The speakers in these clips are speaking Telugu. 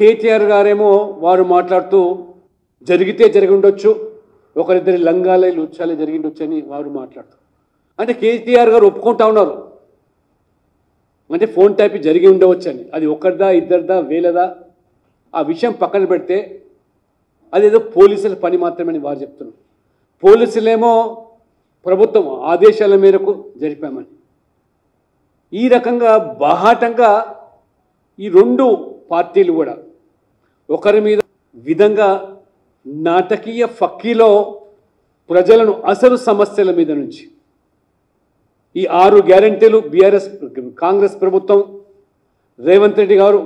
కేటీఆర్ గారేమో వారు మాట్లాడుతూ జరిగితే జరిగి ఉండొచ్చు, ఒకరిద్దరి లంగాలే లుచ్చాలే జరిగి ఉండొచ్చు అని వారు మాట్లాడుతారు. అంటే కేటీఆర్ గారు ఒప్పుకుంటా ఉన్నారు, అంటే ఫోన్ ట్యాప్ జరిగి ఉండవచ్చని. అది ఒకరిదా ఇద్దరిదా వేలదా ఆ విషయం పక్కన పెడితే అదేదో పోలీసుల పని మాత్రమని వారు చెప్తున్నారు. పోలీసులేమో ప్రభుత్వం ఆదేశాల మేరకు జరిపామని. ఈ రకంగా బాహాటంగా ఈ రెండు పార్టీలు కూడా ఒకరి మీద విధంగా నాటకీయ ఫక్కీలో ప్రజలను అసలు సమస్యల మీద నుంచి ఈ 6 గ్యారెంటీలు బీఆర్ఎస్ కాంగ్రెస్ ప్రభుత్వం రేవంత్ రెడ్డి గారు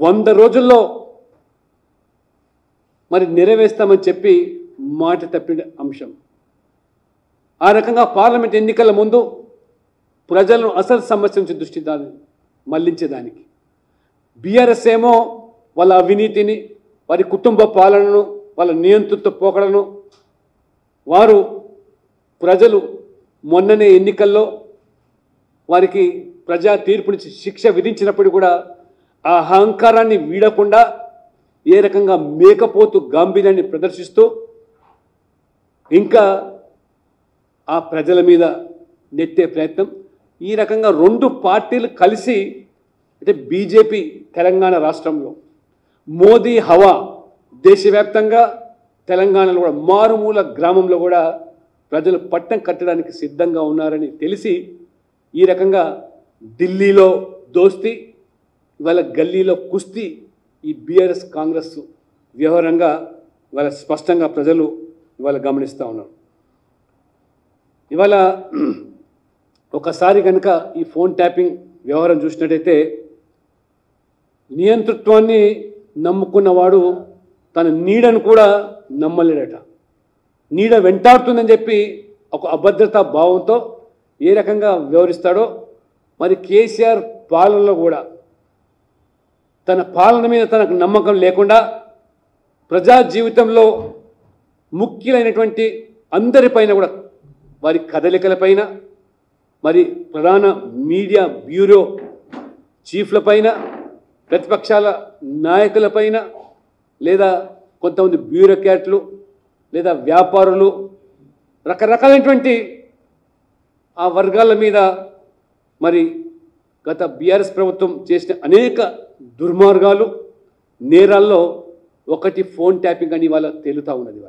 100 రోజుల్లో మరి నెరవేర్స్తామని చెప్పి మాట తప్పిన అంశం. ఆ రకంగా పార్లమెంట్ ఎన్నికల ముందు ప్రజలను అసలు సమస్య నుంచి దృష్టి మళ్లించేదానికి బీఆర్ఎస్ ఏమో వాళ్ళ అవినీతిని, వారి కుటుంబ పాలనను, వాళ్ళ నియంతృత్వ పోకడను వారు ప్రజలు మొన్ననే ఎన్నికల్లో వారికి ప్రజా తీర్పునిచ్చి శిక్ష విధించినప్పుడు కూడా ఆ అహంకారాన్ని వీడకుండా ఏ రకంగా మేకపోతు గాంభీర్యాన్ని ప్రదర్శిస్తూ ఇంకా ఆ ప్రజల మీద నెట్టే ప్రయత్నం. ఈ రకంగా రెండు పార్టీలు కలిసి, అంటే బీజేపీ తెలంగాణ రాష్ట్రంలో, మోదీ హవా దేశవ్యాప్తంగా, తెలంగాణలో కూడా మారుమూల గ్రామంలో కూడా ప్రజలు పట్టం కట్టడానికి సిద్ధంగా ఉన్నారని తెలిసి ఈ రకంగా ఢిల్లీలో దోస్తీ, ఇవాళ గల్లీలో కుస్తీ ఈ బీఆర్ఎస్ కాంగ్రెస్ వ్యవహారంగా ఇవాళ స్పష్టంగా ప్రజలు ఇవాళ గమనిస్తూ ఉన్నారు. ఇవాళ ఒకసారి కనుక ఈ ఫోన్ ట్యాపింగ్ వ్యవహారం చూసినట్టయితే నియంతృత్వాన్ని నమ్ముకున్నవాడు తన నీడను కూడా నమ్మలేడట. నీడ వెంటాడుతుందని చెప్పి ఒక అభద్రతా భావంతో ఏ రకంగా వ్యవహరిస్తాడో మరి కేసీఆర్ పాలనలో కూడా తన పాలన మీద తనకు నమ్మకం లేకుండా ప్రజా జీవితంలో ముఖ్యులైనటువంటి అందరిపైన కూడా వారి కదలికలపైన, మరి ప్రధాన మీడియా బ్యూరో చీఫ్లపైన, ప్రతిపక్షాల నాయకులపైన, లేదా కొంతమంది బ్యూరోక్రాట్లు లేదా వ్యాపారులు, రకరకాలైనటువంటి ఆ వర్గాల మీద మరి గత బీఆర్ఎస్ ప్రభుత్వం చేసిన అనేక దుర్మార్గాలు, నేరాల్లో ఒకటి ఫోన్ ట్యాపింగ్ అని ఇవాళ తేలుతూ ఉన్నది.